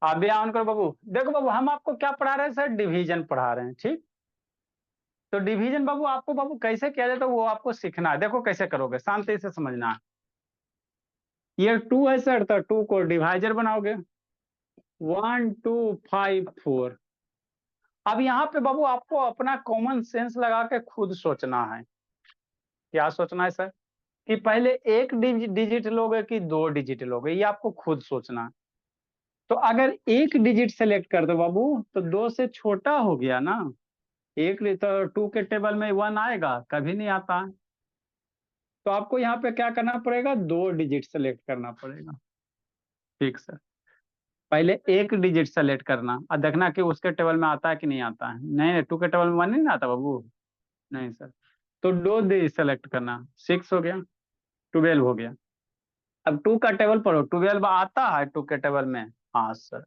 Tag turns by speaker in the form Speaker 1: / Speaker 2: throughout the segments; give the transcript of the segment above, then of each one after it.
Speaker 1: आप भी ऑन करो बाबू। देखो बाबू, हम आपको क्या पढ़ा रहे हैं सर? डिवीजन पढ़ा रहे हैं, ठीक। तो डिवीजन बाबू आपको बाबू कैसे किया जाए तो वो आपको सीखना है। देखो कैसे करोगे, शांति से समझना है। ये 2 है सर, तो 2 को डिवाइजर बनाओगे। 1 2 5 4। अब यहाँ पे बाबू आपको अपना कॉमन सेंस लगा के खुद सोचना है। क्या सोचना है सर? कि पहले एक डिजिट लोगे कि 2 डिजिट लोगे, ये आपको खुद सोचना है। तो अगर एक डिजिट सेलेक्ट कर दो बाबू, तो 2 से छोटा हो गया ना। एक तो 2 के टेबल में 1 आएगा? कभी नहीं आता है। तो आपको यहाँ पे क्या करना पड़ेगा? 2 डिजिट सेलेक्ट करना पड़ेगा। ठीक सर। पहले एक डिजिट सेलेक्ट करना और देखना कि उसके टेबल में आता है कि नहीं आता है। नहीं, 2 के टेबल में 1 नहीं आता बाबू। नहीं सर। तो 2 डिजिट सेलेक्ट करना। 6 हो गया, 12 हो गया। अब 2 का टेबल पढ़ो, 12 आता है 2 के टेबल में? हाँ सर।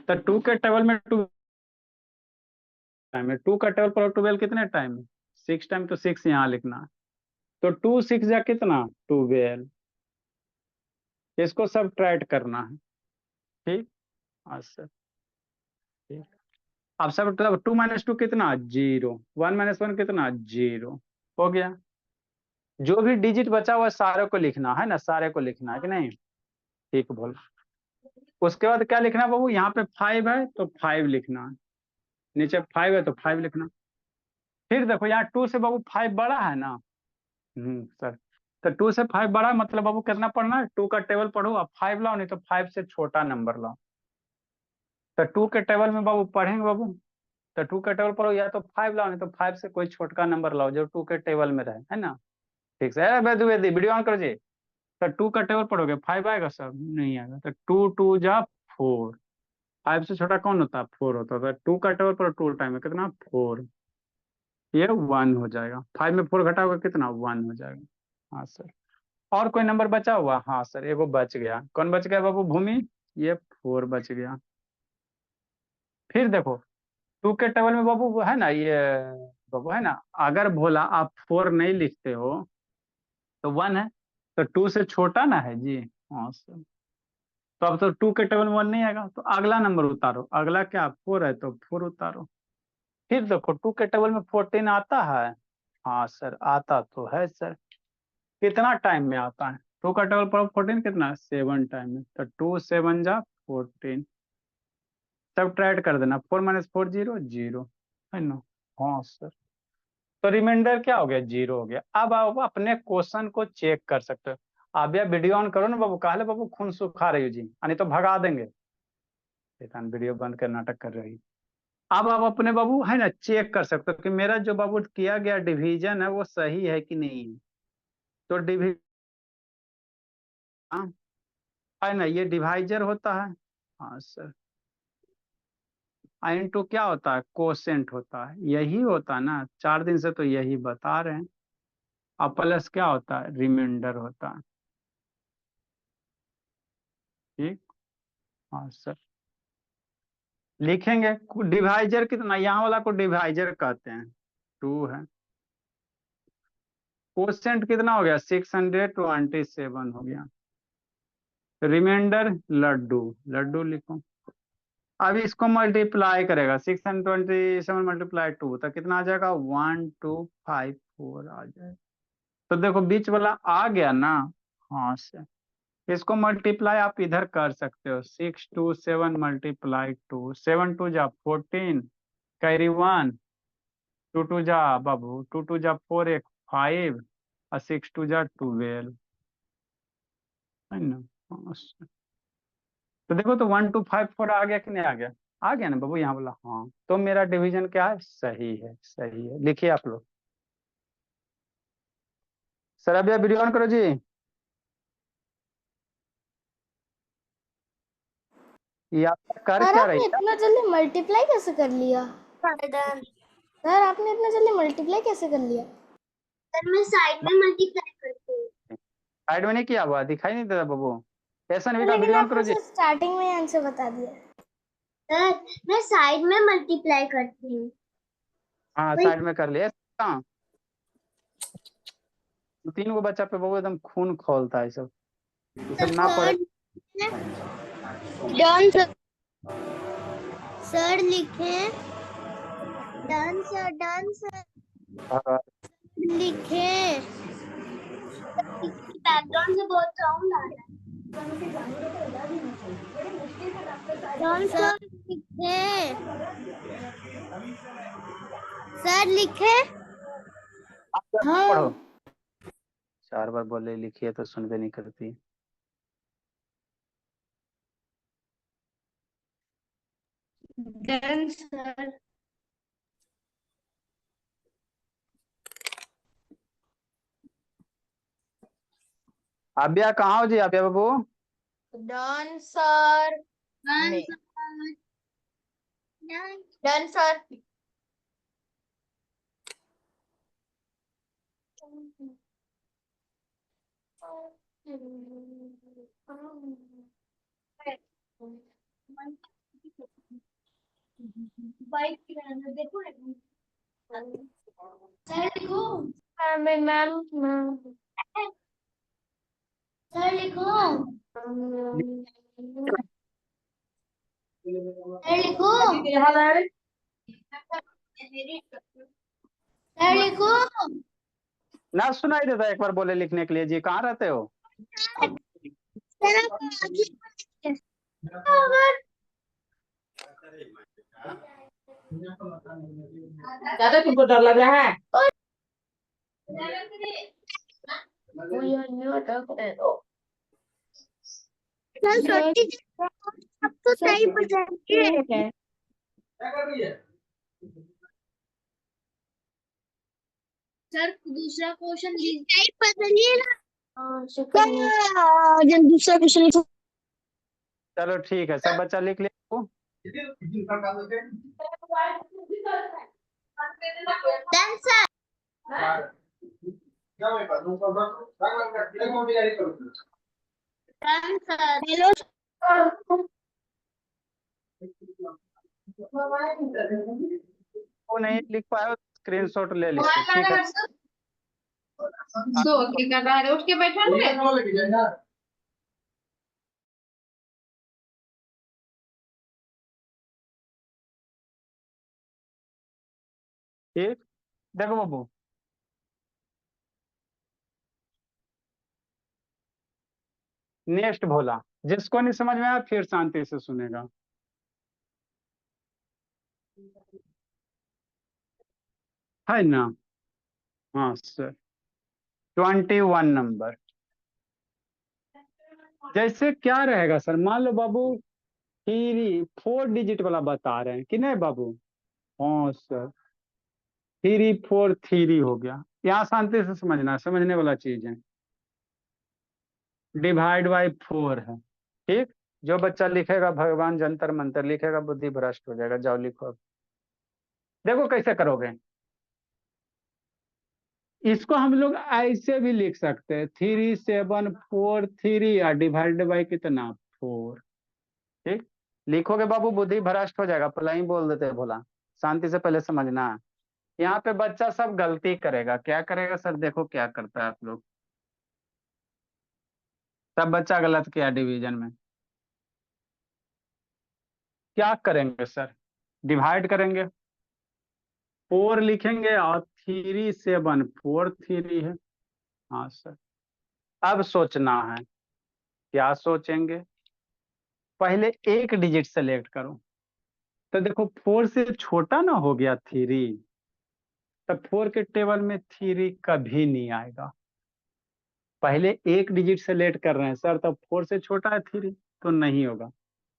Speaker 1: तो 2 के टेबल में 2 टाइम है। 2 का टेबल पढ़ो, 12 कितने टाइम है? 6 टाइम। तो 6 यहाँ लिखना है। तो 2 6 जा कितना? 12। इसको सब ट्राइट करना है। ठीक। हाँ सर। ठीक। अब सब 2 माइनस 2 कितना? 0। 1 माइनस 1 कितना? 0। हो गया। जो भी डिजिट बचा हुआ सारे को लिखना है ना, सारे को लिखना है कि नहीं? ठीक बोल। उसके बाद क्या लिखना बाबू? यहाँ पे 5 है तो 5 लिखना है। नीचे 5 है तो 5 लिखना। फिर देखो यहाँ 2 से बाबू 5 बड़ा है ना। सर। तो 2 से 5 बड़ा मतलब बाबू कितना पढ़ना है? 2 का टेबल पढ़ो, अब 5 लाओ, नहीं तो 5 से छोटा नंबर लाओ। तो 2 के टेबल में बाबू पढ़ेंगे बाबू। तो 2 का टेबल पढ़ो, या तो 5 लाओ, नहीं तो 5 से कोई छोटा नंबर लाओ जो 2 के टेबल में रहे, है ना। ठीक है। बेदू बेदी वीडियो ऑन कर जी। तो 2 का टेबल पढ़ोगे, 5 आएगा सर? नहीं आएगा। तो 2 2 जा 4। 5 से छोटा कौन होता है? 4 होता है। 2 का टेबल पढ़ो, 2 टाइम में कितना? 4। ये 1 हो जाएगा। 5 में 4 घटाओगे कितना? 1 हो जाएगा। हाँ सर। और कोई नंबर बचा हुआ? हाँ सर, एगो बच गया। कौन बच गया बाबू? भूमि। ये 4 बच गया। फिर देखो 2 के टेबल में बाबू वो है ना, ये बाबू है ना। अगर भोला आप 4 नहीं लिखते हो तो 1 है। तो 2 से छोटा ना है जी। हाँ सर। तो अब तो 2 के टेबल में 1 नहीं आएगा, तो अगला नंबर उतारो। अगला क्या? 4 है तो 4 उतारो। फिर देखो 2 के टेबल में 14 आता है? हाँ सर, आता तो है सर। कितना टाइम में आता है? 2 का टेबल पर 14 कितना? 7 टाइम में। तो 2 7 जा 14। सब ट्राइड कर देना। 4 माइनस 4 0 0, है ना। हाँ सर। तो रिमाइंडर क्या हो गया? 0 हो गया। अब आप अपने क्वेश्चन को चेक कर सकते हो। आप यार वीडियो ऑन करो ना बाबू। काहे बाबू खून सुखा रही हो जी? नहीं तो भगा देंगे। शैतान वीडियो बंद कर नाटक कर रही। अब आप अपने बाबू है ना चेक कर सकते हो कि मेरा जो बाबू किया गया डिवीजन है वो सही है कि नहीं है। तो हाँ, है ना, ये डिवाइजर होता है। हाँ सर। इनटू क्या होता है? कोसेंट होता है। यही होता है ना, 4 दिन से तो यही बता रहे हैं। और प्लस क्या होता है? रिमाइंडर होता है। ठीक। हाँ सर। लिखेंगे डिवाइजर कितना, यहाँ वाला को डिवाइजर कहते हैं। 2 है। कोसेंट कितना हो गया? 627 हो गया। रिमाइंडर लड्डू। लड्डू लिखो। अब इसको मल्टीप्लाई करेगा। 627 मल्टीप्लाई 2 तो कितना आ जाएगा? 1254 आ जाएगा। तो देखो बीच वाला आ गया ना। हाँ सर। इसको मल्टीप्लाई आप इधर कर सकते हो। 627 मल्टीप्लाई 2, 7 2 जा 14, कैरी 1, 2 2 जा बाबू, 2 2 जा 4 एक 5, और 6 2 जा 12, है ना। हाँ sir। तो देखो तो 1254 आ गया कि नहीं आ गया? आ गया ना बाबू यहाँ बोला। हाँ, तो मेरा डिवीजन क्या है? सही है, सही है। लिखिए आप लोग। सर अभी आप वीडियो ऑन करो जी। ये आपका कर
Speaker 2: सर
Speaker 1: क्या रही
Speaker 2: आपने इतना जल्दी मल्टीप्लाई कैसे कर लिया? सर आपने इतना जल्दी मल्टीप्लाई कैसे कर लिया?
Speaker 3: सर मैं साइड में मल्टीप्लाई करती हूँ।
Speaker 1: साइड में नहीं किया हुआ? दिखाई नहीं देता बाबू। ऐसा नहीं का
Speaker 2: लेकिन
Speaker 1: वीडियो ऑन
Speaker 2: आपने
Speaker 1: करो जी।
Speaker 2: मुझे स्टार्टिंग में आंसर बता दिया।
Speaker 3: सर मैं साइड में मल्टीप्लाई करती हूँ।
Speaker 1: हाँ साइड में कर लिया। हाँ, 3 गो बच्चा पे बाबू एकदम खून खोलता है सब। ये सब
Speaker 3: सर
Speaker 1: ना पढ़े।
Speaker 3: Third done sir. सर लिखें। डन सर, डन सर लिखें। बैकग्राउंड से बहुत साउंड आ रहा है। डन सर लिखें। सर लिखें। हाँ।
Speaker 1: पढ़ो। 4 बार बोले लिखिए तो सुनबे नहीं करती।
Speaker 3: Done sir.
Speaker 1: आभ्या कहाँ हो जी आभ्या बाबू?
Speaker 3: Done sir. Done sir. Done sir. Bike देखो। सर लिखो। मैम। सर लिखो। सर लिखो। सर लिखो।
Speaker 1: ना सुनाई देता एक बार बोले लिखने के लिए जी, कहाँ रहते हो?
Speaker 4: ज्यादा तुमको डर लग रहा है?
Speaker 3: सबको सही बताइए। सर दूसरा क्वेश्चन सही बदलिए ना। दूसरा क्वेश्चन लिखो।
Speaker 1: चलो ठीक है, सब बच्चा लिख लिया।
Speaker 3: Done sir. Done sir. Hello
Speaker 1: वो नहीं लिख पाए स्क्रीनशॉट ले लीजिए, ठीक है।
Speaker 4: तो क्या कर रहा है? उठ के बैठा है।
Speaker 1: ठीक, देखो बाबू, नेक्स्ट भोला, जिसको नहीं समझ में आया फिर शांति से सुनेगा। है ना? हाँ सर, 21 नंबर। जैसे क्या रहेगा सर, मान लो बाबू 4 डिजिट वाला बता रहे हैं कि नहीं बाबू? हाँ सर, 3 4 3 हो गया। यहाँ शांति से समझना है, समझने वाला चीज है। डिवाइड बाई 4 है, ठीक। जो बच्चा लिखेगा भगवान जंतर मंतर लिखेगा, बुद्धि भ्रष्ट हो जाएगा। जाओ लिखो। देखो कैसे करोगे इसको, हम लोग ऐसे भी लिख सकते हैं 3743 या डिवाइड बाई कितना 4, ठीक। लिखोगे बाबू बुद्धि भ्रष्ट हो जाएगा, पहले ही बोल देते हैं भोला। शांति से पहले समझना। यहाँ पे बच्चा सब गलती करेगा। क्या करेगा सर? देखो क्या करता है आप लोग। सब बच्चा गलत किया डिवीजन में। क्या करेंगे सर? डिवाइड करेंगे, 4 लिखेंगे और 3743 है। हाँ सर, अब सोचना है। क्या सोचेंगे? पहले एक डिजिट सेलेक्ट करो। तो देखो 4 से छोटा ना हो गया 3, तब 4 के टेबल में 3 कभी नहीं आएगा। पहले एक डिजिट सेलेक्ट कर रहे हैं सर, तब 4 से छोटा है 3, तो नहीं होगा।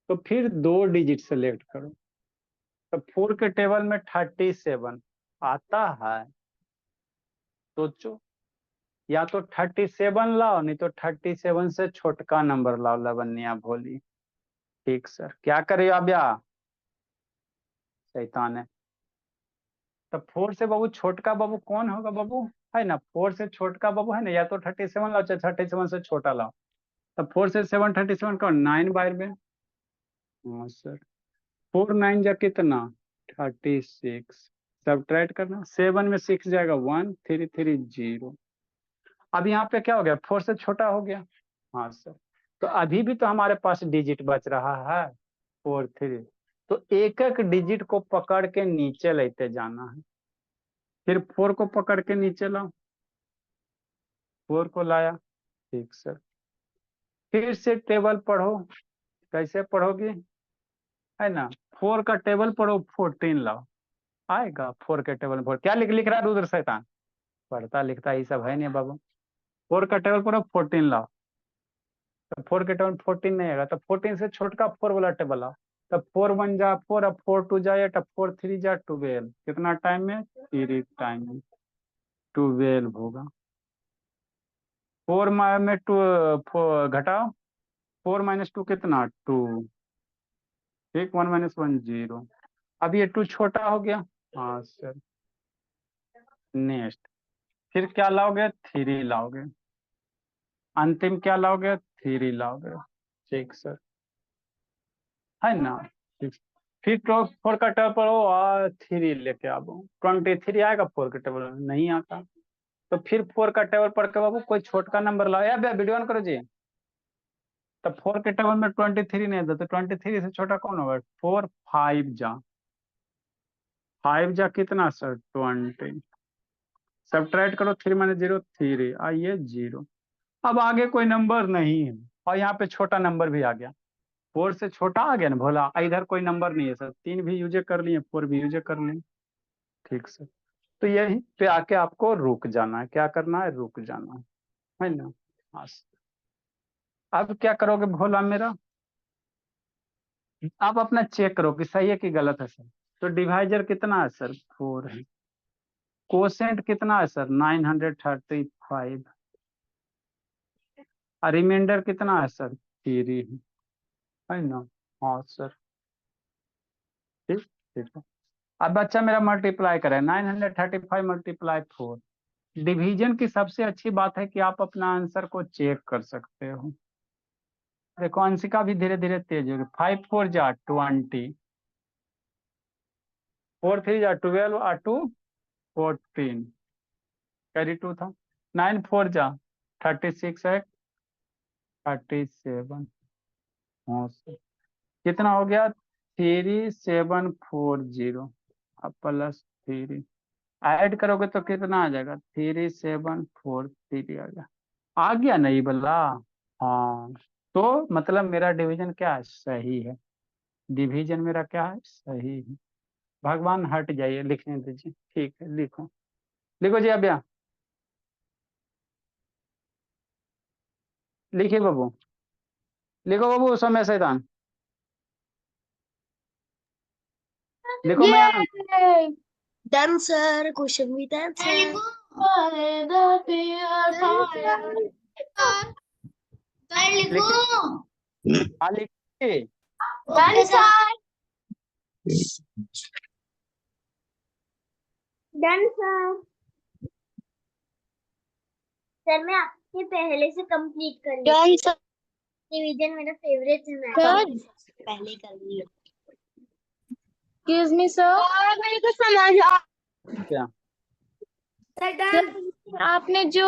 Speaker 1: तो फिर 2 डिजिट सेलेक्ट करो। तो 4 के टेबल में 37 आता है। सोचो, या तो 37 लाओ, नहीं तो 37 से छोटका नंबर लाओ। लवन्या भोली, ठीक सर। क्या करे अब? या शैतान है। तब 4 से बाबू छोटका बाबू कौन होगा बाबू? है ना, 4 से छोटका बाबू है ना, या तो 37 लाओ चाहे 37 से छोटा लाओ। तब 4 से 7 37 का 9 बार में। हाँ सर, 4 9 जा कितना 36। सब्ट्रैक्ट करना, 7 में 6 जाएगा 1 3 3 0। अब यहाँ पे क्या हो गया? 4 से छोटा हो गया। हाँ सर, तो अभी भी तो हमारे पास डिजिट बच रहा है 4 3। तो एक एक डिजिट को पकड़ के नीचे लेते जाना है। फिर 4 को पकड़ के नीचे लाओ, 4 को लाया, ठीक सर। फिर से टेबल पढ़ो, कैसे पढ़ोगी, है ना, 4 का टेबल पढ़ो, 14 लाओ, आएगा 4 के टेबल पर। क्या लिख लिख रहा है रुद्र शैतान, पढ़ता लिखता ही सब है नहीं बाबू। 4 का टेबल पढ़ो, 14 लाओ। तो 4 के टेबल 14 नहीं आएगा, तो 14 से छोटका 4 वाला टेबल लाओ। तब 4 1 जा 4, अब 4 2 जा 8, अब 4 3 जा 12। कितना टाइम में, 3 टाइम में 12 होगा। 4 में 2 घटाओ, 4 - 2 कितना, 2, ठीक, 1 - 1 0। अब ये 2 छोटा हो गया, हाँ सर। नेक्स्ट फिर क्या लाओगे, 3 लाओगे, अंतिम क्या लाओगे, 3 लाओगे, ठीक सर, है ना। ठीक। फिर तो 4 का टेबल पर हो और 3 लेके आओ, 23 आएगा 4 के टेबल में, नहीं आता। तो फिर 4 का टेबल पढ़ के बाबू कोई छोटका नंबर लाओ, या वीडियो ऑन करो जी। तब 4 के टेबल में 23 नहीं था, तो 23 से छोटा कौन होगा, 4 5 जा, 5 जा कितना सर, 20। सब्ट्रैक्ट करो, 3 - 0 3, आइए 0। अब आगे कोई नंबर नहीं है, और यहाँ पे छोटा नंबर भी आ गया, 4 से छोटा आ गया ना भोला, इधर कोई नंबर नहीं है सर। 3 भी यूज कर लिए, 4 भी यूज कर लिए, ठीक सर। तो यही पे आके आपको रुक जाना है, क्या करना है, रुक जाना है ना। हाँ सर। अब क्या करोगे भोला मेरा, आप अपना चेक करो कि सही है कि गलत है सर। तो डिवाइजर कितना है सर, 4 है। कोसेंट कितना है सर, 935। और रिमाइंडर कितना है सर, 3 है ना। हाँ सर, ठीक, ठीक है। अब बच्चा मेरा मल्टीप्लाई करे, 935 मल्टीप्लाई 4। डिवीजन की सबसे अच्छी बात है कि आप अपना आंसर को चेक कर सकते हो। देखो अंशिका भी धीरे धीरे तेज होगी। 5 4 जा 20, 4 3 जा 12 और 2 14, कैरी 2 था। 9 4 जा 36 है 37। हाँ सर, कितना हो गया, 3740। अब प्लस 3 ऐड करोगे तो कितना आ जाएगा, 3743 आ गया नहीं बल्ला। हाँ, तो मतलब मेरा डिवीजन क्या है, सही है। डिवीजन मेरा क्या है, सही है। भगवान हट जाइए, लिखने दीजिए, ठीक है, लिखो, लिखो जी अभ्या, लिखिए बाबू, लिखो बाबू समय शैतान, लिखो मैं।
Speaker 2: Yay! Done, sir. Question with answer.
Speaker 1: हाँ लिखिए।
Speaker 2: Done, sir. Done, sir. Sir मैं आपके पहले से कंप्लीट कर लिया। Done, sir. डिवीजन मेरा फेवरेट है, मैं सबसे पहले कर लिया। Excuse me, sir. मेरे को समझ आ
Speaker 1: क्या,
Speaker 2: सर, आपने जो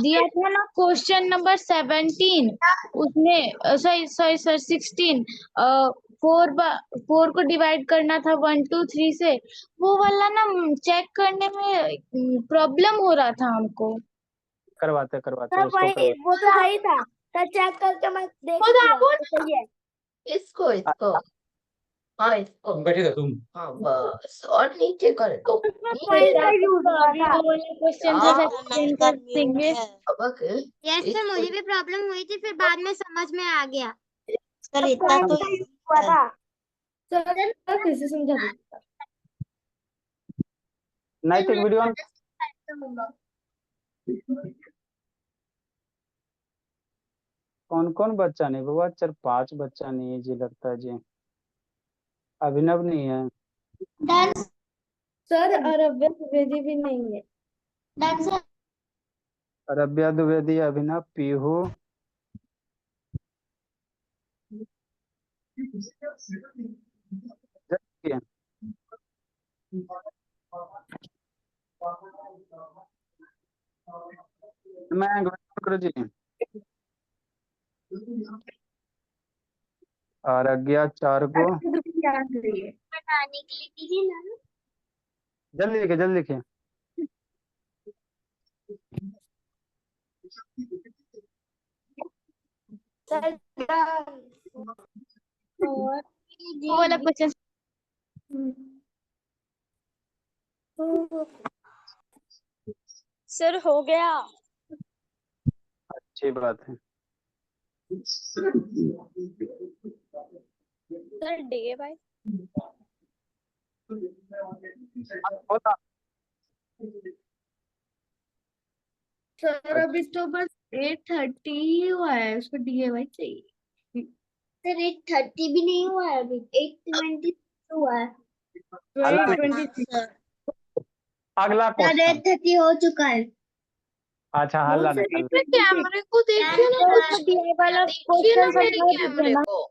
Speaker 2: दिया था ना क्वेश्चन नंबर 17, उसमें सॉरी सॉरी सर 16, 4 को डिवाइड करना था 1 2 3 से, वो वाला ना चेक करने में प्रॉब्लम हो रहा था हमको।
Speaker 1: करवाते करवाते
Speaker 2: सर
Speaker 1: उसको
Speaker 2: वही
Speaker 1: करवाते।
Speaker 2: वो तो सही था, सर चेक करके मैं देख लिया तो सही है।
Speaker 4: इसको इसको हाँ इसको
Speaker 1: बैठे थे तुम,
Speaker 4: हाँ बस और नीचे कर दो।
Speaker 2: उसमें पॉइंट का यूज हुआ
Speaker 5: अभी
Speaker 2: था।
Speaker 5: वो वाला क्वेश्चन
Speaker 4: हाँ,
Speaker 5: था एक्सप्लेन कर देंगे।
Speaker 4: अब
Speaker 6: यस सर, मुझे भी प्रॉब्लम हुई थी, फिर बाद में समझ में आ गया।
Speaker 5: सर इतना तो
Speaker 2: पॉइंट का यूज हुआ था। सर फिर से समझा दीजिए।
Speaker 1: नैतिक वीडियो ऑन। कौन कौन बच्चा नहीं बाबा, 4 5 बच्चा नहीं है जी, लगता है जी। अभिनव नहीं है,
Speaker 2: डन सर, और अव्यक्त भी नहीं है। Done sir.
Speaker 1: रब्या द्विवेदी, अभिनव, पीहू, जय। मैं करो जी। और अज्ञा 4 को
Speaker 2: बताने के लिए दीजिए ना।
Speaker 1: जल्दी लिखिए, जल्दी लिखिए।
Speaker 5: सर
Speaker 2: और
Speaker 5: वो वाला क्वेश्चन सर हो गया।
Speaker 1: अच्छी बात है।
Speaker 5: सर डी भाई
Speaker 1: होता
Speaker 3: सर अभी तो बस 8:30 ही हुआ है, उसको DAY चाहिए।
Speaker 2: सर 8:30 भी नहीं हुआ है अभी, 8:20 हुआ है।
Speaker 1: अगला
Speaker 3: 26।
Speaker 1: अगला
Speaker 2: सर
Speaker 1: क्वेश्चन।
Speaker 2: 8:30 हो चुका है।
Speaker 1: अच्छा, हल्ला निकल।
Speaker 4: कैमरे को देखिए ना, कुछ
Speaker 5: DAY वाला
Speaker 4: देखिए ना
Speaker 5: क्वेश्चन
Speaker 4: मेरे कैमरे को,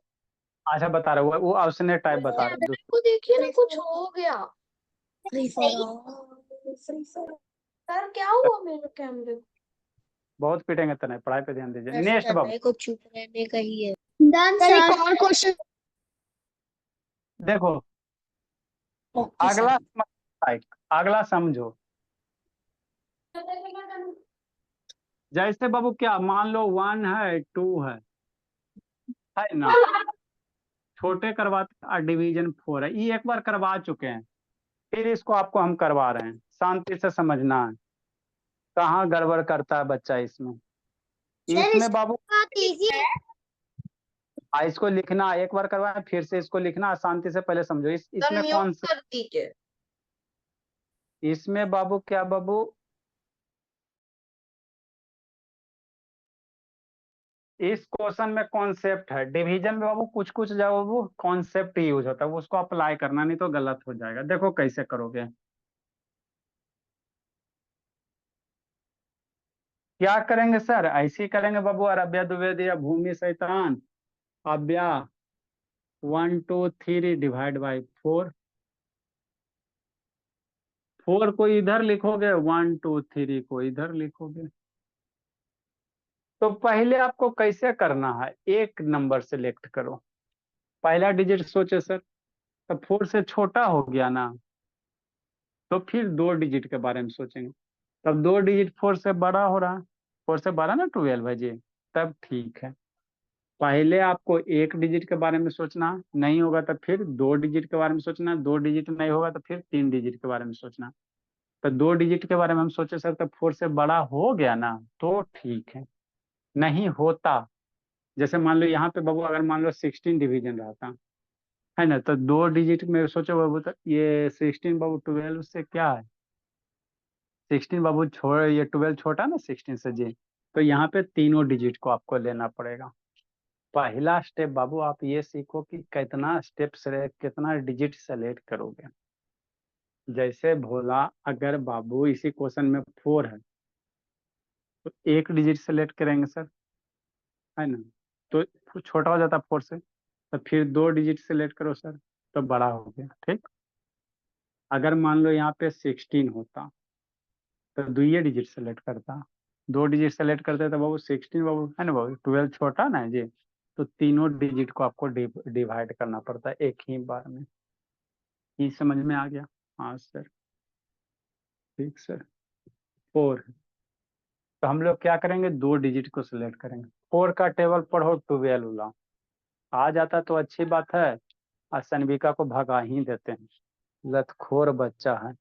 Speaker 1: अच्छा बता रहा हूँ, वो उसने टाइप बता रहा
Speaker 4: कैमरे को देखिए ना, कुछ हो गया।
Speaker 5: फ्री
Speaker 4: सर क्या हुआ मेरे कैमरे को?
Speaker 1: बहुत पीटेंगे तो नहीं, पढ़ाई पे ध्यान दीजिए। नेक्स्ट बाबू
Speaker 5: को चुप रहने का ही है।
Speaker 2: Done sir.
Speaker 5: और क्वेश्चन
Speaker 1: देखो, अगला अगला समझो। जैसे बाबू क्या मान लो 1 है 2 है ना। छोटे करवाते और डिवीजन 4 है, ये एक बार करवा चुके हैं, फिर इसको आपको हम करवा रहे हैं। शांति से समझना है, कहाँ गड़बड़ करता है बच्चा इसमें।
Speaker 2: सर
Speaker 1: इसमें बाबू
Speaker 6: बहुत इजी है।
Speaker 1: इसको लिखना एक बार करवाएं, फिर से इसको लिखना, शांति से पहले समझो।
Speaker 4: सर
Speaker 1: इसमें कौन
Speaker 4: म्यूट
Speaker 1: से,
Speaker 4: कर दीजिए।
Speaker 1: इसमें बाबू क्या बाबू, इस क्वेश्चन में कॉन्सेप्ट है। डिवीजन में बाबू कुछ कुछ जब बाबू कॉन्सेप्ट यूज होता है, उसको अप्लाई करना, नहीं तो गलत हो जाएगा। देखो कैसे करोगे, क्या करेंगे सर, ऐसे ही करेंगे बाबू। अरब्या द्विवेदी या भूमि शैतान अव्या 1 2 3 डिवाइड बाई 4। 4 को इधर लिखोगे, 1 2 3 को इधर लिखोगे। तो पहले आपको कैसे करना है, एक नंबर सेलेक्ट करो, पहला डिजिट सोचे सर। तो 4 से छोटा हो गया ना, तो फिर 2 डिजिट के बारे में सोचेंगे। तब 2 डिजिट 4 से बड़ा हो रहा है, 4 से बड़ा ना 12 है जी, तब ठीक है। पहले आपको एक डिजिट के बारे में सोचना, नहीं होगा तो फिर 2 डिजिट के बारे में सोचना, 2 डिजिट नहीं होगा तो फिर 3 डिजिट के बारे में सोचना। तो 2 डिजिट के बारे में हम सोचे सर, तो 4 से बड़ा हो गया ना, तो ठीक है। नहीं होता, जैसे मान लो यहाँ पे बाबू, अगर मान लो 16 डिवीजन रहता है ना, तो 2 डिजिट में सोचो बाबू, तो ये 16 बाबू 12 से क्या है, 16 बाबू छोड़, ये 12 छोटा ना 16 से जी। तो यहाँ पे तीनों डिजिट को आपको लेना पड़ेगा। पहला स्टेप बाबू आप ये सीखो कि कितना स्टेप से कितना डिजिट सेलेक्ट करोगे। जैसे भोला, अगर बाबू इसी क्वेश्चन में 4 है, तो एक डिजिट सेलेक्ट करेंगे सर, है ना। तो छोटा हो जाता 4 से, तो फिर 2 डिजिट सेलेक्ट करो सर, तो बड़ा हो गया। ठीक, अगर मान लो यहाँ पे 16 होता, तो दुइये डिजिट सेलेक्ट करता, 2 डिजिट सेलेक्ट करते तो बाबू 16 बाबू, है ना बाबू, 12 छोटा ना है जी। तो तीनों डिजिट को आपको डिवाइड करना पड़ता है एक ही बार में। ये समझ में आ गया? हाँ सर, ठीक सर। 4, तो हम लोग क्या करेंगे, 2 डिजिट को सिलेक्ट करेंगे। 4 का टेबल पढ़ो, 12 ला आ जाता तो अच्छी बात है, और सनविका को भगा ही देते हैं, लतखोर बच्चा है।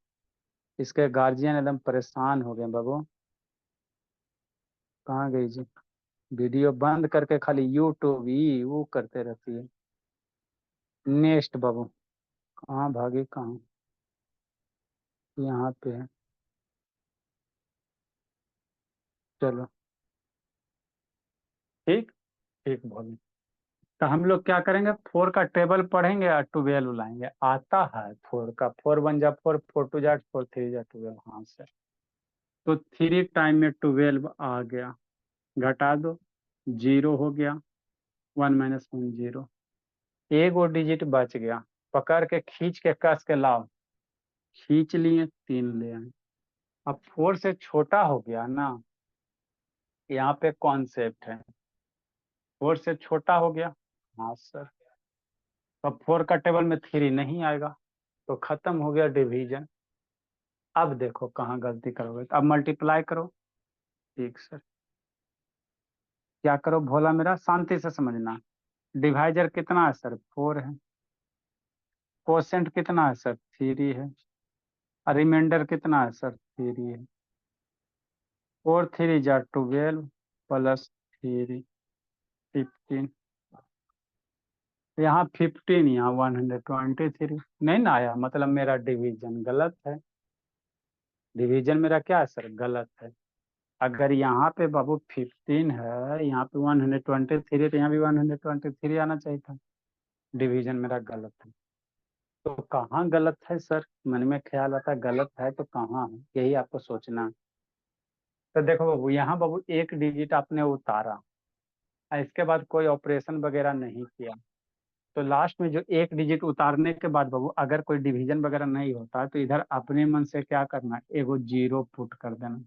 Speaker 1: इसके गार्जियन एकदम परेशान हो गए बाबू। कहाँ गई जी, वीडियो बंद करके खाली यूट्यूब ये वो करते रहती है। नेक्स्ट बाबू, कहाँ भागी, कहाँ, यहाँ पे है, चलो ठीक। ठीक बोले, तो हम लोग क्या करेंगे, 4 का टेबल पढ़ेंगे और 12 लाएंगे। आता है 4 का, 4 1 जा 4, 4 2 जा 4, 3 जा 12। हाँ सर, तो 3 टाइम में 12 आ गया, घटा दो, 0 हो गया, 1 माइनस 1 0। एक वो डिजिट बच गया, पकड़ के खींच के कस के लाओ, खींच लिए, 3 ले आए। अब 4 से छोटा हो गया ना, यहाँ पे कॉन्सेप्ट है, 4 से छोटा हो गया, हाँ सर। तो 4 का टेबल में 3 नहीं आएगा, तो खत्म हो गया डिवीजन। अब देखो कहाँ गलती करोगे, अब मल्टीप्लाई करो। ठीक सर, क्या करो भोला मेरा, शांति से समझना। डिवाइजर कितना है सर, 4 है। कोसेंट कितना है सर, 3 है। और रिमाइंडर कितना है सर, 3 है। 4 3 जा 12 प्लस 3 15। यहाँ 15, यहाँ 123 नहीं ना आया, मतलब मेरा डिवीजन गलत है। डिवीजन मेरा क्या है सर, गलत है। अगर यहाँ पे बाबू 15 है, यहाँ पे 123 तो यहाँ भी 123 आना चाहिए था। डिवीजन मेरा गलत है। तो कहाँ गलत है सर, मन में ख्याल आता है गलत है तो कहाँ है, यही आपको सोचना है। तो देखो बाबू, यहाँ बाबू एक डिजिट आपने उतारा और इसके बाद कोई ऑपरेशन वगैरह नहीं किया, तो लास्ट में जो एक डिजिट उतारने के बाद बाबू अगर कोई डिवीजन वगैरह नहीं होता तो इधर अपने मन से क्या करना है, एगो 0 पुट कर देना।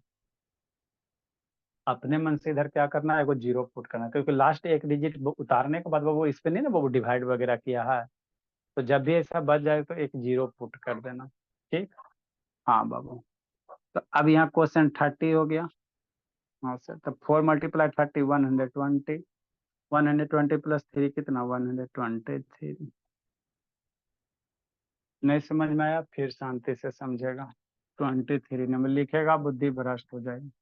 Speaker 1: अपने मन से इधर क्या करना है, एगो 0 पुट करना, क्योंकि लास्ट एक डिजिट उतारने के बाद बाबू इस पे नहीं ना बाबू डिवाइड वगैरह किया है, तो जब भी ऐसा बच जाए तो एक 0 पुट कर देना। ठीक, हाँ बाबू। तो अब यहाँ क्वेश्चन 30 हो गया। हाँ सर, तो 4 मल्टीप्लाई 30 120, 120 प्लस 3 कितना, 123। नहीं समझ में आया, फिर शांति से समझेगा। 23 नंबर लिखेगा, बुद्धि भ्रष्ट हो जाएगी।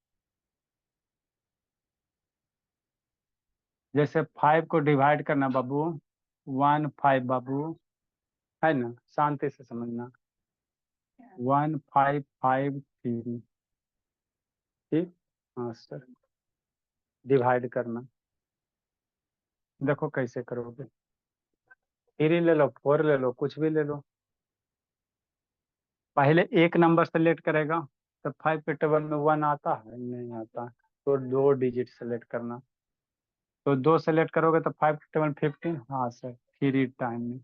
Speaker 1: जैसे 5 को डिवाइड करना बाबू, 1 5 बाबू, है ना, शांति से समझना। 1553। ठीक, हाँ सर, डिवाइड करना। देखो कैसे करोगे, 3 ले लो, 4 ले लो, कुछ भी ले लो। पहले एक नंबर सेलेक्ट करेगा, तो 5 के टेबल में 1 आता है, नहीं आता, तो 2 डिजिट सेलेक्ट करना। तो 2 सेलेक्ट करोगे तो 5 के टेबल 15, हाँ सर, 3 टाइम में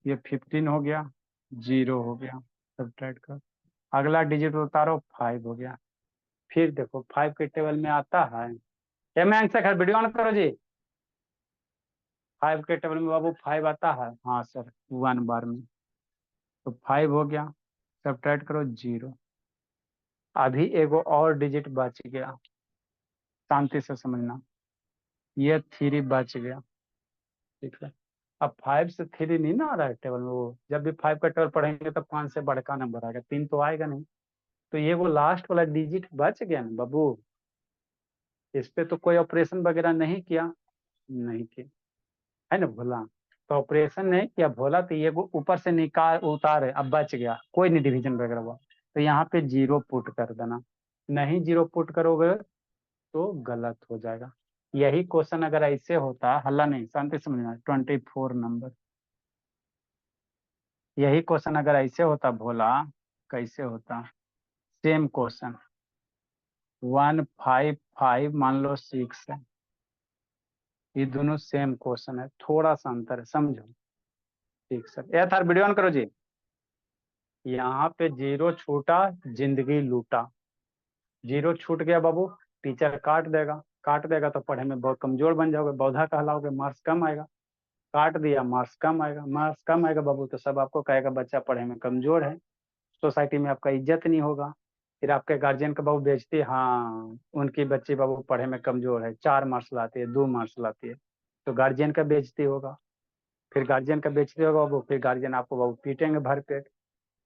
Speaker 1: ये 15 हो गया, 0 हो गया, सब्ट्रैक्ट कर। अगला डिजिट उतारो, 5 हो गया। फिर देखो 5 के टेबल में आता है, क्या मैं आंसर वीडियो ऑन करो जी। 5 के टेबल में बाबू 5 आता है, हाँ सर, 1 बार में, तो 5 हो गया, सब्ट्रैक्ट करो 0। अभी एगो और डिजिट बच गया, शांति से समझना, ये 3 बच गया। ठीक है, अब 5 से 3 नहीं ना आ रहा है टेबल में, वो जब भी 5 का टेबल पढ़ेंगे तो 5 से बड़का नंबर आएगा, 3 तो आएगा नहीं। तो ये वो लास्ट वाला डिजिट बच गया ना बाबू, इस पे तो कोई ऑपरेशन वगैरह नहीं किया, नहीं किया, है ना भोला। तो ऑपरेशन नहीं किया भोला, तो ये वो ऊपर से निकाल उतारे, अब बच गया, कोई नहीं डिवीजन वगैरह हुआ, तो यहाँ पे 0 पुट कर देना। नहीं 0 पुट करोगे तो गलत हो जाएगा। यही क्वेश्चन अगर ऐसे होता, हल्ला नहीं, शांति से समझना, 24 नंबर। यही क्वेश्चन अगर ऐसे होता भोला, कैसे होता, सेम क्वेश्चन, 155 मान लो 6 है, ये दोनों सेम क्वेश्चन है, थोड़ा सा अंतर है, समझो। ठीक सर, ये था वीडियो ऑन करो जी। यहाँ पे 0 छूटा, जिंदगी लूटा। 0 छूट गया बाबू, टीचर काट देगा, काट देगा तो पढ़े में बहुत कमजोर बन जाओगे, बौधा कहलाओगे, मार्क्स कम आएगा। काट दिया, मार्क्स कम आएगा, मार्क्स कम आएगा बाबू तो सब आपको कहेगा बच्चा पढ़े में कमजोर है, सोसाइटी में आपका इज्जत नहीं होगा। फिर आपके गार्जियन का बाबू बेइज्जती, हाँ उनकी बच्ची बाबू पढ़े में कमजोर है, 4 मार्क्स लाती है, 2 मार्क्स लाती है, तो गार्जियन का बेइज्जती होगा। फिर गार्जियन का बेइज्जती होगा बाबू, फिर गार्जियन आपको बाबू पीटेंगे भर पेट,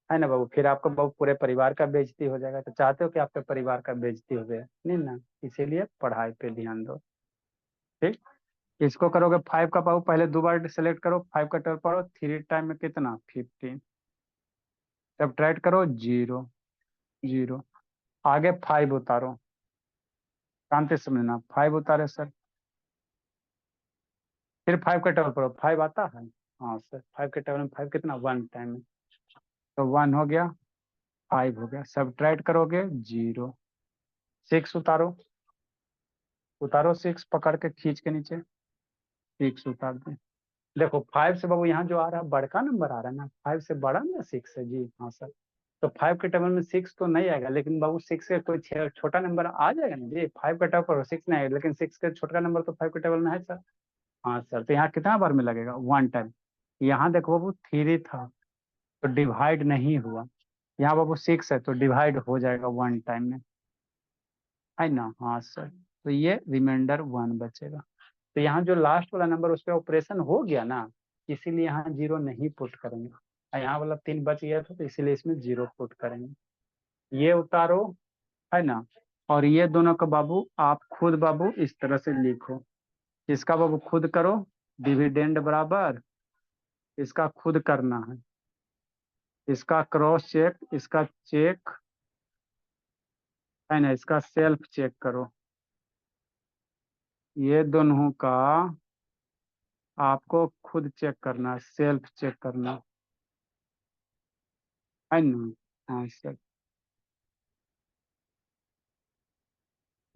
Speaker 1: है ना बाबू, फिर आपको बाबू पूरे परिवार का बेइज्जती हो जाएगा। तो चाहते हो कि आपके परिवार का बेइज्जती हो जाए, नहीं ना, इसीलिए पढ़ाई पे ध्यान दो। ठीक, इसको करोगे 5 का बाबू, पहले 2 बार सेलेक्ट करो, 5 का टर्न पढ़ो, 3 टाइम में कितना, 15, सब्ट्रैक्ट करो 0 0, आगे 5 उतारो, शांति से समझना, 5 उतारे सर, फिर 5 का टेबल पढ़ो, 5 आता है, हाँ सर, 5 के टेबल में 5 कितना, 1 टाइम में, तो 1 हो गया, 5 हो गया, सब्ट्रैक्ट करोगे 0। 6 उतारो, उतारो 6 पकड़ के खींच के नीचे, 6 उतार दे। देखो 5 से बाबू यहाँ जो आ रहा है बड़का नंबर आ रहा है ना, 5 से बड़ा ना 6 है जी, हाँ सर। तो 5 के टेबल में 6 तो नहीं आएगा, लेकिन बाबू 6 का कोई छोटा नंबर आ जाएगा ना जी। 5 का टेबल पर 6 नहीं आएगा, लेकिन 6 का छोटा नंबर तो 5 के टेबल में है सर। हाँ सर, तो यहाँ कितना बार में लगेगा? 1 टाइम। यहाँ देखो बाबू 3 था तो डिवाइड नहीं हुआ, यहाँ बाबू 6 है तो डिवाइड हो जाएगा 1 टाइम में, है ना। हाँ सर, तो ये रिमाइंडर 1 बचेगा। तो यहाँ जो लास्ट वाला नंबर उस पर ऑपरेशन हो गया ना, इसीलिए यहाँ 0 नहीं पुट करेंगे। और यहाँ वाला 3 बच गया था तो इसीलिए इसमें 0 पुट करेंगे। ये उतारो, है ना। और ये दोनों का बाबू आप खुद बाबू इस तरह से लिखो। इसका बाबू खुद करो, डिविडेंड बराबर इसका खुद करना है, इसका क्रॉस चेक, इसका चेक, है ना, इसका सेल्फ चेक करो। ये दोनों का आपको खुद चेक करना है, सेल्फ चेक करना है ना। हाँ सर,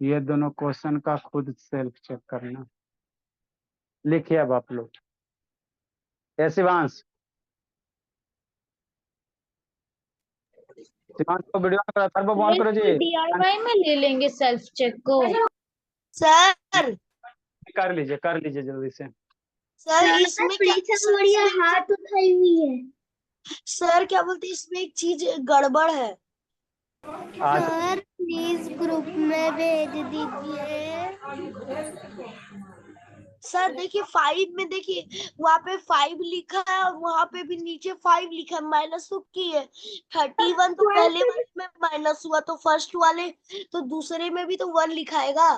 Speaker 1: ये दोनों क्वेश्चन का खुद सेल्फ चेक करना। लिखिए अब आप लोग। शिवांश, शिवांश को वीडियो में सर्वो ऑन करो जी।
Speaker 3: DIY में ले लेंगे सेल्फ चेक को।
Speaker 2: सर
Speaker 1: कर लीजिए जल्दी से।
Speaker 2: सर इसमें बढ़िया हाथ उठाई हुई है। सर क्या बोलते हैं, इसमें एक चीज गड़बड़ है।
Speaker 1: आज
Speaker 6: सर प्लीज ग्रुप में भेज दीजिए।
Speaker 2: सर देखिए 5 में देखिए वहाँ पे 5 लिखा है और वहाँ पे भी नीचे 5 लिखा है, माइनस तो की है। 31 तो पहले वाले में माइनस हुआ तो फर्स्ट वाले तो दूसरे में भी तो 1 लिखाएगा।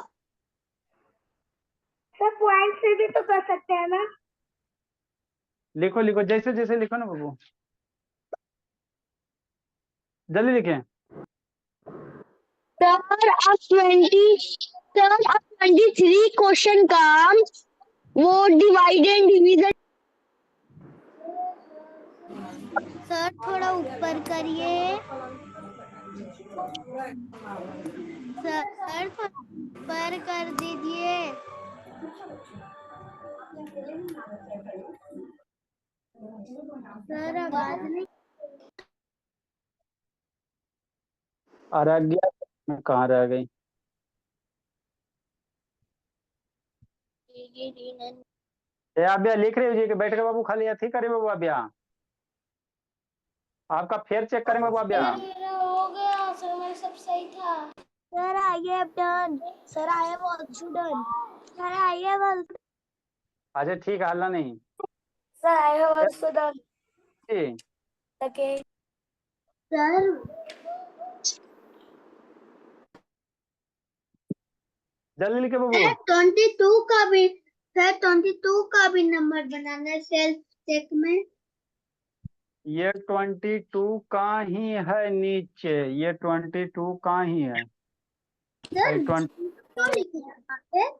Speaker 2: सर पॉइंट से भी तो कर सकते हैं ना।
Speaker 1: लिखो लिखो, जैसे जैसे लिखो ना बाबू, जल्दी लिखें।
Speaker 2: सर अब 23 क्वेश्चन का वो डिवाइड एंड डिवीजन।
Speaker 6: सर थोड़ा ऊपर करिए। सर थोड़ा ऊपर कर दीजिए। सर आवाज नहीं।
Speaker 1: आराध्या कहाँ रह गई? ए अभ्या लिख रही हो जी कि बैठ के बाबू खाली अथी करे बाबू अभ्या, आपका फेयर चेक करें बाबू अभ्या।
Speaker 6: हो गया सर, मेरा सब सही था।
Speaker 2: Sir I have done. Sir I have also done. Sir I have also.
Speaker 1: अच्छा ठीक है, हल्ला नहीं।
Speaker 2: Sir I have also done.
Speaker 1: जी,
Speaker 2: ओके सर।
Speaker 1: जल्दी लिखे बाबू।
Speaker 2: 22 का भी सर 22 का भी नंबर बनाना है सेल्फ चेक में।
Speaker 1: ये 22 का ही है नीचे, ये 22 का ही है।
Speaker 2: सर
Speaker 1: 20
Speaker 2: क्यों लिखे यहाँ पे?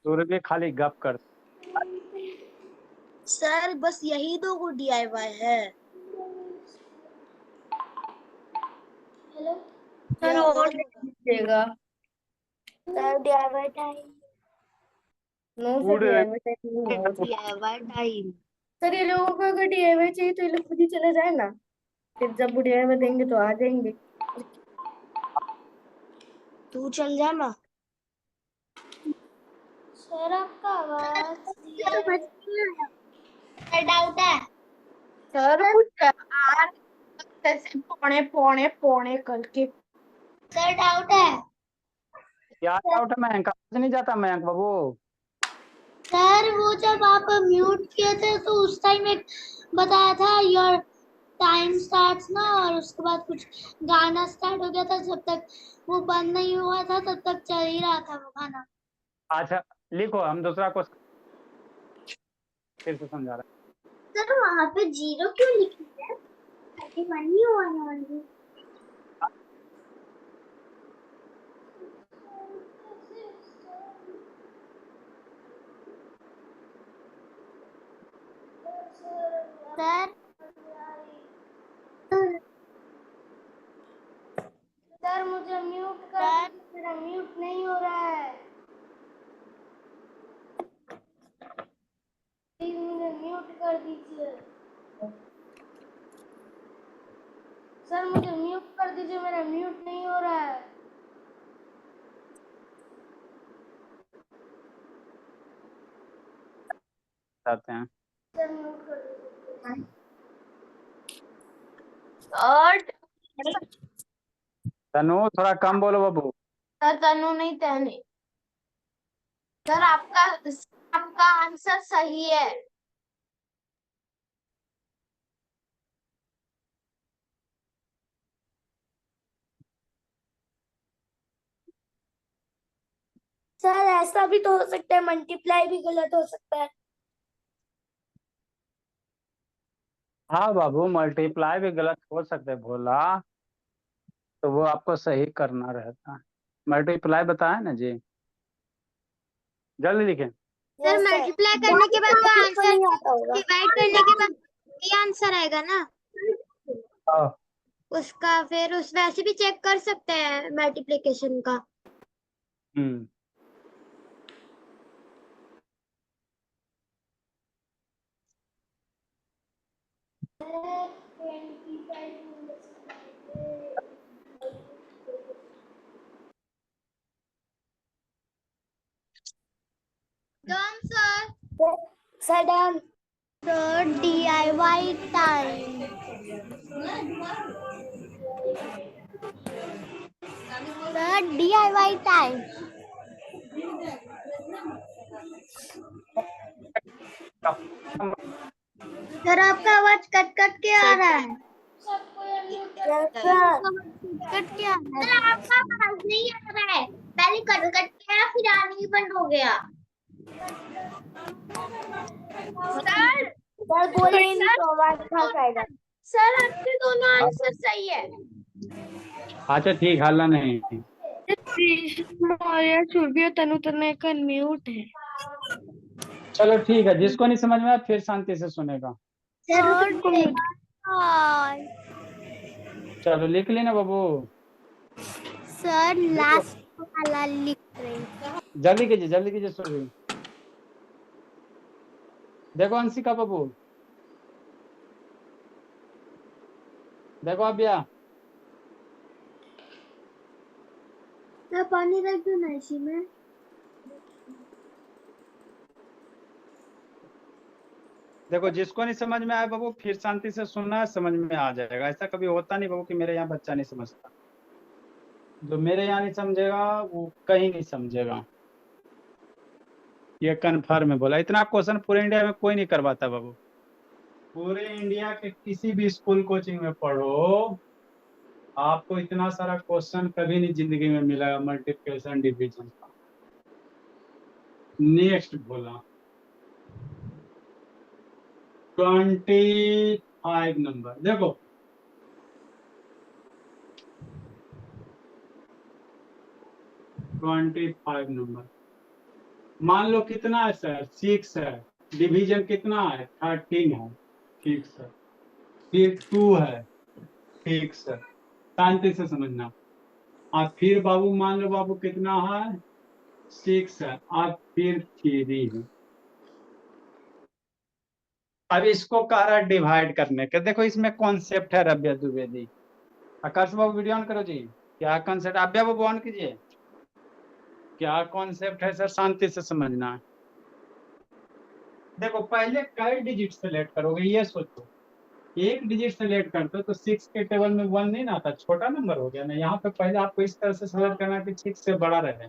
Speaker 1: सूर्य खाली गप कर।
Speaker 2: सर बस यही 2 को DIY है।
Speaker 3: सर और लिखिएगा।
Speaker 2: Sir DIY time.
Speaker 3: No
Speaker 1: Good,
Speaker 3: sir
Speaker 2: DIY time.
Speaker 3: Sir ये लोगों को अगर DIY चाहिए तो ये लोग खुद ही चले जाए ना, फिर जब वो DIY देंगे तो आ जाएंगे।
Speaker 2: तू चल जा ना।
Speaker 6: सर आपका आवाज
Speaker 2: सर डाउट है।
Speaker 3: सर कुछ ऐसे पौने पौने पौने करके।
Speaker 2: सर डाउट है।
Speaker 1: क्या डाउट है मयंक? आवाज नहीं जाता मयंक बाबू?
Speaker 6: सर वो जब आप म्यूट किए थे तो उस टाइम एक बताया था योर टाइम स्टार्ट्स ना, और उसके बाद कुछ गाना स्टार्ट हो गया था, जब तक वो बंद नहीं हुआ था तब तक चल ही रहा था वो गाना।
Speaker 1: अच्छा लिखो, हम दूसरा क्वेश्चन फिर से समझा रहे
Speaker 2: सर वहाँ पे 0 क्यों लिखी है? 31 ही हुआ ना only।
Speaker 6: सर
Speaker 3: सर मुझे म्यूट कर दीजिए, मेरा म्यूट नहीं हो रहा है। प्लीज मुझे म्यूट कर दीजिए। सर मुझे म्यूट कर दीजिए, मेरा म्यूट नहीं हो रहा है।
Speaker 1: जाते हैं।
Speaker 3: सर म्यूट कर दीजिए।
Speaker 4: और
Speaker 1: तनु थोड़ा कम बोलो बाबू।
Speaker 4: सर तनु नहीं तहनी। सर आपका आंसर सही है।
Speaker 2: सर ऐसा भी तो हो सकता है, मल्टीप्लाई भी गलत हो सकता है।
Speaker 1: हाँ बाबू, मल्टीप्लाई भी गलत हो सकता है भोला, तो वो आपको सही करना रहता है। मल्टीप्लाई बताया ना जी, जल्दी लिखें।
Speaker 5: सर मल्टीप्लाई करने के बाद तो आंसर,
Speaker 2: नहीं आता होगा।
Speaker 5: डिवाइड करने के बाद ये आंसर आएगा ना
Speaker 1: हाँ।
Speaker 5: उसका, फिर उस वैसे भी चेक कर सकते हैं मल्टीप्लिकेशन का।
Speaker 1: Hmm.
Speaker 5: Done sir.
Speaker 2: Sir done. Sir DIY time. Sir DIY time. Sir आपका आवाज कट कट के आ रहा है। कट के आ रहा है।
Speaker 6: आपका आवाज नहीं आ रहा है, पहले कट कट के आया, फिर आने ही बंद हो गया।
Speaker 4: सर
Speaker 2: सर बोले नहीं तो आवाज फंस आएगा।
Speaker 4: सर आपके दोनों आंसर सही है।
Speaker 1: अच्छा ठीक, हल्ला नहीं।
Speaker 3: तनु तनु का म्यूट है।
Speaker 1: चलो ठीक है, जिसको नहीं समझ में आया फिर शांति से सुनेगा। चलो लिख लेना बाबू।
Speaker 6: सर लास्ट वाला लिख रही।
Speaker 1: जल्दी कीजिए सुरभि। देखो अंशिका बाबू, देखो अभ्या।
Speaker 6: सर पानी रख दो ना इसी में।
Speaker 1: देखो जिसको नहीं समझ में आया बाबू फिर शांति से सुनना है, समझ में आ जाएगा। ऐसा कभी होता नहीं बाबू कि मेरे यहाँ बच्चा नहीं समझता। जो मेरे यहाँ नहीं समझेगा वो कहीं नहीं समझेगा, ये कन्फर्म है बोला। इतना क्वेश्चन पूरे इंडिया में कोई नहीं करवाता बाबू। पूरे इंडिया के किसी भी स्कूल कोचिंग में पढ़ो, आपको इतना सारा क्वेश्चन कभी नहीं जिंदगी में मिलेगा मल्टीप्लिकेशन डिवीजन का। नेक्स्ट बोला 25 नंबर। देखो 25 नंबर, मान लो कितना है सर, 6 है। डिवीजन कितना है, 13 है। ठीक सर। फिर 2 है। ठीक सर, शांति से समझना। और फिर बाबू मान लो बाबू कितना है, 6 है। और फिर 3 है। अब इसको कह रहा है डिवाइड करने के। देखो इसमें कॉन्सेप्ट है रव्या द्विवेदी। आकाश बाबू वीडियो ऑन करो जी। क्या कॉन्सेप्ट, अभ्या बाबू ऑन कीजिए। क्या कॉन्सेप्ट है सर, शांति से समझना है। देखो पहले कई डिजिट सेलेक्ट करोगे ये सोचो। एक डिजिट सेलेक्ट करते हो तो 6 के टेबल में 1 नहीं ना आता, छोटा नंबर हो गया ना। यहाँ पे पहले आपको इस तरह से सेलेक्ट करना है कि 6 से बड़ा रहे।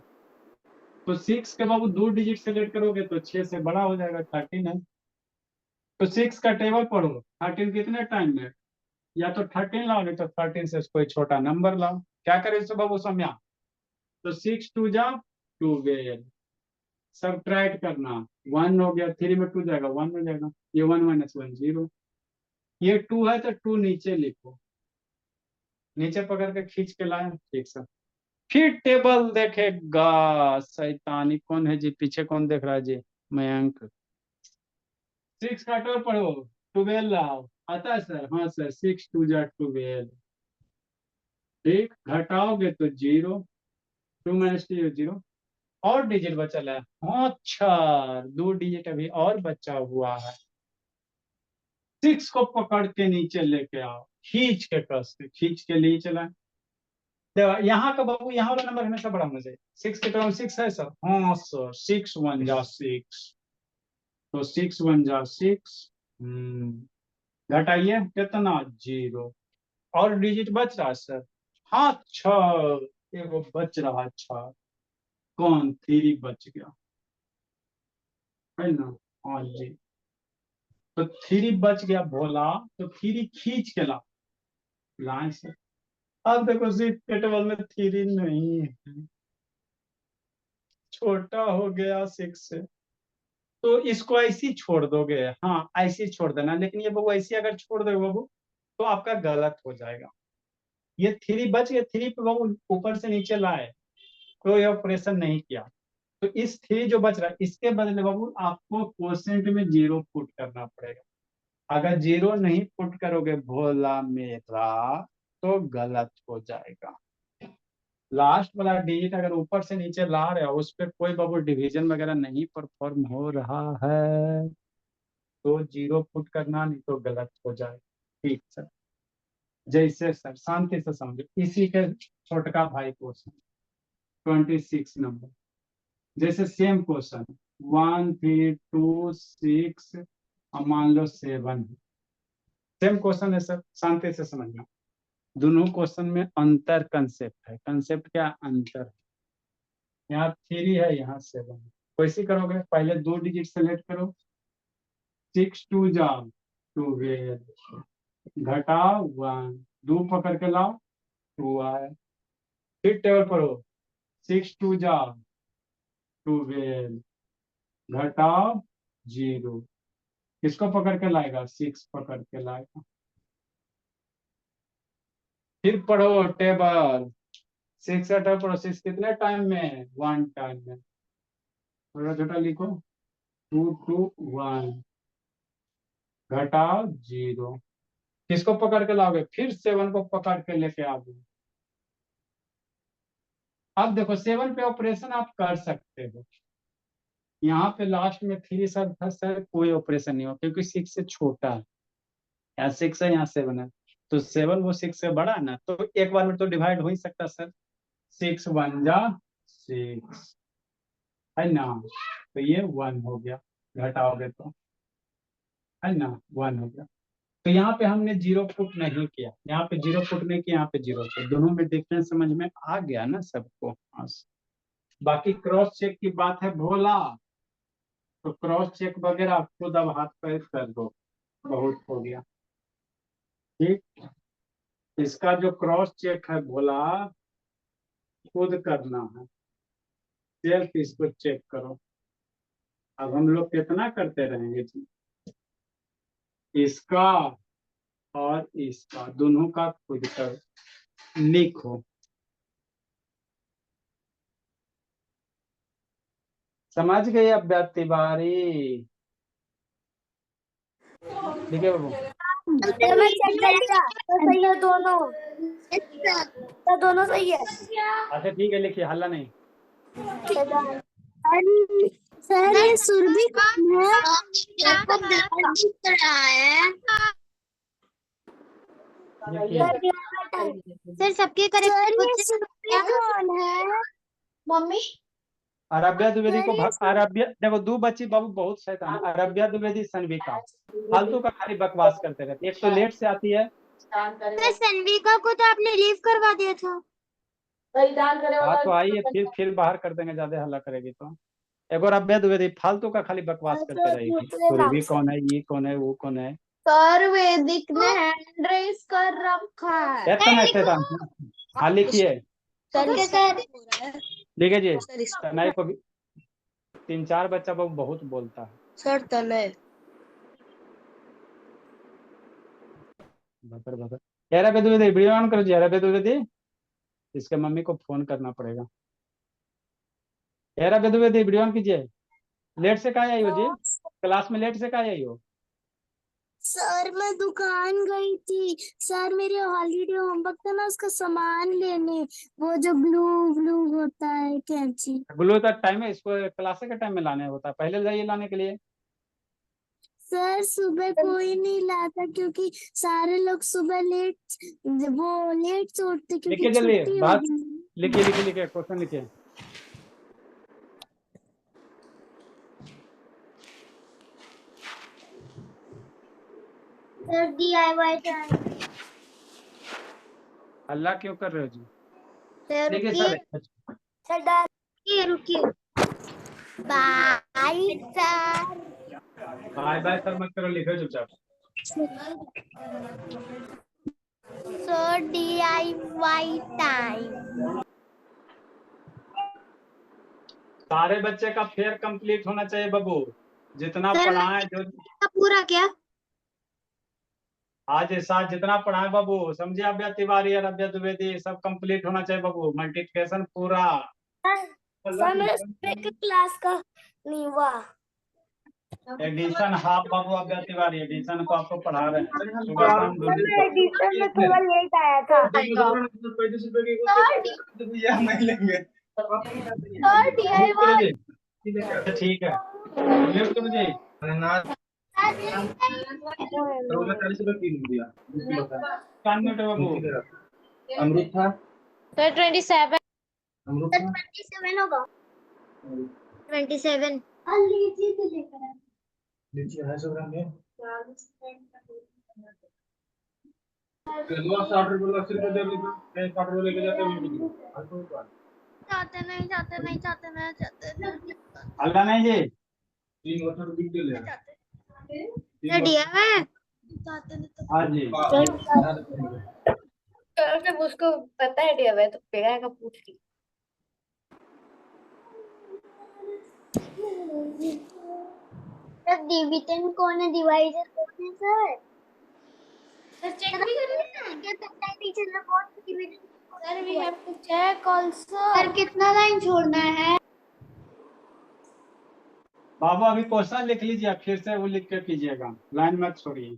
Speaker 1: तो 6 के बाबू 2 डिजिट सेलेक्ट करोगे तो 6 से बड़ा हो जाएगा, 13 है। तो 6 का टेबल पढ़ो, 13 कितने टाइम में, या तो 13 लाओगे तो 13 से कोई छोटा नंबर लाओ। क्या करे इससे बाबू समझा। तो 6 2 जा 12, सब्ट्रैक्ट करना। 1 हो गया, 3 में 2 जाएगा 1 हो जाएगा। ये 1 - 1 0। ये 2 है तो 2 नीचे लिखो, नीचे पकड़ के खींच के लाए। ठीक सर। फिर टेबल देखेगा। शैतानी कौन है जी, पीछे कौन देख रहा है जी, मयंक। 6 का टेबल पढ़ो, 12 लाओ। आता है सर, हाँ सर। 6 2 जा 12। ठीक, घटाओगे तो 0, 2 माइनस 2 0, और डिजिट बचल है। हाँ, अच्छा, 2 डिजिट अभी और बचा हुआ है। 6 को पकड़ के नीचे लेके आओ, खींच के कस के, खींच के लिए चला। देखो यहाँ का बाबू, यहाँ वाला नंबर हमेशा बड़ा होना चाहिए। 6 की तरफ 6 है सर, हाँ सर, 6 1 जा 6, तो 6 1 जा 6, घटाइए कितना, 0, और डिजिट बच रहा है सर। हाँ, अच्छा, एगो बच रहा, अच्छा, कौन, 3 बच गया है ना। हाँ जी, तो 3 बच गया भोला, तो 3 खींच के लाइन से। अब देखो सिर्फ के टेबल में 3 नहीं है, छोटा हो गया 6 से, तो इसको ऐसे ही छोड़ दोगे। हाँ, ऐसे ही छोड़ देना, लेकिन ये बाबू ऐसे अगर छोड़ दोगे बाबू तो आपका गलत हो जाएगा। ये 3 बच गया, 3 पे बाबू ऊपर से नीचे लाए, कोई ऑपरेशन नहीं किया, तो इस 3 जो बच रहा है इसके बदले बाबू आपको क्वोशेंट में 0 पुट करना पड़ेगा। अगर 0 नहीं पुट करोगे भोला मेरा, तो गलत हो जाएगा। लास्ट वाला डिजिट अगर ऊपर से नीचे ला रहे हो, उस पर कोई बाबू डिवीजन वगैरह नहीं परफॉर्म हो रहा है, तो 0 पुट करना, नहीं तो गलत हो जाए। ठीक सर, जैसे सर शांति से समझो, इसी के छोटका भाई क्वेश्चन 26 नंबर, जैसे सेम क्वेश्चन 1 3 2 6 और मान लो 7, सेम क्वेश्चन है सर, शांति से समझना। दोनों क्वेश्चन में अंतर कंसेप्ट है। कंसेप्ट क्या, अंतर है। यहाँ 3 है, यहाँ 7 है। कैसे करोगे, पहले 2 डिजिट सेलेक्ट करो, 6 2 जा 12, घटाओ 1, 2 पकड़ के लाओ 2 आए, फिर टेबल पढ़ो, 6 2 जा 12, घटाओ 0, किसको पकड़ के लाएगा, 6 पकड़ के लाएगा। फिर पढ़ो टेबल, 6 का टेबल पढ़ो, 6 कितने टाइम में, 1 टाइम में, छोटा छोटा लिखो, 2 2 1, घटाओ 0, किसको पकड़ के लाओगे, फिर 7 को पकड़ के लेके आओगे। अब देखो 7 पे ऑपरेशन आप कर सकते हो, यहाँ पे लास्ट में 3 सर था सर, कोई ऑपरेशन नहीं हो क्योंकि 6 से छोटा है, यहाँ 6 है, यहाँ 7 है, तो 7 वो 6 से बड़ा है ना, तो एक बार में तो डिवाइड हो ही सकता सर। 6 1 जा 6 है ना, तो ये 1 हो गया, घटाओगे तो है ना, 1 हो गया। तो यहाँ पे हमने 0 पुट नहीं किया, यहाँ पे 0 पुट नहीं किया, यहाँ पे 0 पुट, दोनों में डिफरेंस समझ में आ गया ना सबको। हाँ, बाकी क्रॉस चेक की बात है भोला, तो क्रॉस चेक वगैरह खुद अब हाथ पैर कर दो, बहुत हो गया। ठीक, इसका जो क्रॉस चेक है भोला, खुद करना है, सेल्फ इसको चेक करो। अब हम लोग कितना करते रहेंगे जी, इसका और इसका दोनों का खुद कर लिखो। समझ गए अब तिवारी, ठीक है बाबू।
Speaker 2: सर मैं चेक कर लिया, तो सही है दोनों, तो दोनों सही है।
Speaker 1: अच्छा ठीक है, लिखिए, हल्ला नहीं।
Speaker 6: सर ये सुरभि कौन है?
Speaker 1: लिखिए,
Speaker 5: सर सबके करेक्ट
Speaker 6: सर ये सुरभि कौन है?
Speaker 4: मम्मी
Speaker 1: अरबिया द्विवेदी को अरबिया, देखो 2 बच्ची बाबू बहुत शैतान है, अरबिया द्विवेदी, सनविका, फालतू का खाली बकवास करते रहते, एक तो लेट से आती है।
Speaker 5: सर सनविका को तो आपने लीव करवा दिया था।
Speaker 1: हाँ तो आइए, फिर बाहर कर देंगे, ज्यादा हल्ला करेगी तो। एक और अरबिया द्विवेदी फालतू का खाली बकवास करते रहेगी, सुरभि कौन है, ये कौन है, वो कौन है,
Speaker 4: सर वैदिक ने हैंड रेस कर रखा है।
Speaker 1: इतना शैतान। हाँ लिखिए, लिखिए जी। तनय को भी 3 4 बच्चा बहुत बोलता है
Speaker 2: सर तनय
Speaker 1: भतर भतर। यार द्विवेदी वीडियो ऑन करो जी, यार द्विवेदी, इसके मम्मी को फोन करना पड़ेगा। यार द्विवेदी वीडियो ऑन कीजिए। लेट से कहाँ आई हो जी, क्लास में लेट से कहाँ आई हो,
Speaker 6: सर मैं दुकान गई थी सर, मेरे हॉलीडे होमवर्क था ना, उसका सामान लेने, वो जो ग्लू ग्लू होता है कैंची।
Speaker 1: ग्लू तो टाइम है, इसको क्लास के टाइम में लाने होता है, पहले जाइए लाने के लिए।
Speaker 6: सर सुबह कोई नहीं लाता क्योंकि सारे लोग सुबह लेट से उठते क्योंकि
Speaker 1: लिखिए जल्दी
Speaker 6: छुट्टी हो
Speaker 1: बात,
Speaker 6: गई।
Speaker 1: लिखिए क्वेश्चन लिखिए।
Speaker 6: Sir DIY time.
Speaker 1: अल्लाह क्यों कर रहे हो जी?
Speaker 5: सर
Speaker 1: देखिए
Speaker 5: रुकिए,
Speaker 1: सर,
Speaker 5: रुकिए रुकिए।
Speaker 6: Bye sir.
Speaker 1: Bye bye sir मत करो, लिखो चुपचाप।
Speaker 6: Sir DIY time.
Speaker 1: सारे बच्चे का फेयर कंप्लीट होना चाहिए बाबू, जितना
Speaker 5: सर,
Speaker 1: पढ़ा है जो
Speaker 5: पूरा क्या?
Speaker 1: आज इस साथ जितना पढ़ा है बाबू, समझे? अभ्या तिवारी और अभ्या द्विवेदी सब कंप्लीट होना चाहिए बाबू, मल्टीप्लिकेशन पूरा।
Speaker 6: सर मेरे क्लास का नहीं हुआ।
Speaker 1: एडिशन हाफ बाबू, अभ्या तिवारी एडिशन को आपको पढ़ा रहे हैं सुबह शाम दोनों को।
Speaker 6: एडिशन में केवल लेट आया था।
Speaker 1: ठीक है, लिख दो जी। बाबू
Speaker 7: अमृत था
Speaker 4: सर 27।
Speaker 7: अमृत था
Speaker 6: 27 होगा।
Speaker 5: 27।
Speaker 6: लीची तो लेकर आए।
Speaker 7: लीची 250 ग्राम है। 60 रुपए 80 रुपए दे लीजिए, मैं 60 रुपए लेके जाते हूँ।
Speaker 6: चाहते।
Speaker 1: अल्लाह नहीं जी,
Speaker 7: 3 वर्ष बिक दिले
Speaker 5: सर दिया है।
Speaker 1: हाँ जी।
Speaker 4: जब उसको पता है दिया है तो पेड़ा का पूछ ली।
Speaker 6: सर डिविजन कौन है, डिवाइजर कौन है सर?
Speaker 3: सर चेक भी करना है।
Speaker 6: क्या पता है टीचर ने कौन सा division?
Speaker 3: Sir we have to check also.
Speaker 6: Sir कितना लाइन छोड़ना है?
Speaker 1: बाबू अभी क्वेश्चन लिख लीजिए, आप फिर से वो लिख के कीजिएगा, लाइन मत छोड़िए।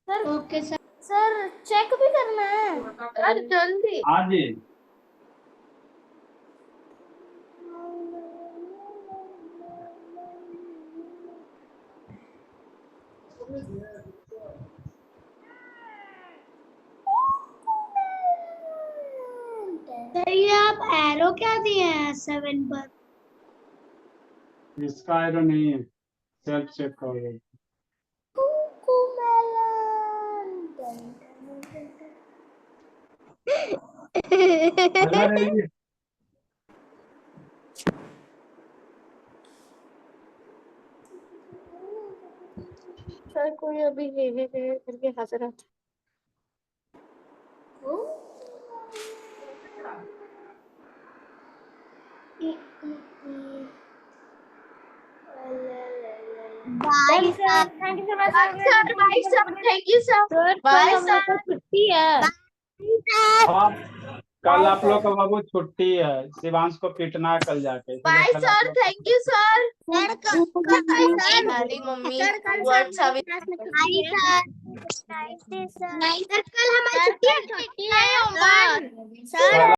Speaker 3: Sir okay sir. Sir check भी करना है।
Speaker 4: सर जल्दी।
Speaker 1: हाँ जी।
Speaker 6: सर ये आप एरो क्या दिए हैं 7 पर?
Speaker 1: इसका एरो नहीं है, सेल्फ चेक करो। अल्लाह रे जी।
Speaker 4: सर कोई अभी हे करके हंस रहा था।
Speaker 6: Bye sir.
Speaker 3: Thank you so much
Speaker 4: sir bye sir, thank you sir. Bye sir.
Speaker 3: छुट्टी है।
Speaker 1: अब कल आप लोग का बाबू छुट्टी है, शिवांश को पीटना है कल जाके।
Speaker 4: Bye sir, thank you sir.
Speaker 6: Sir
Speaker 4: हमारी मम्मी वर्ड्स अभी
Speaker 6: कल हमारी छुट्टी है।
Speaker 3: सर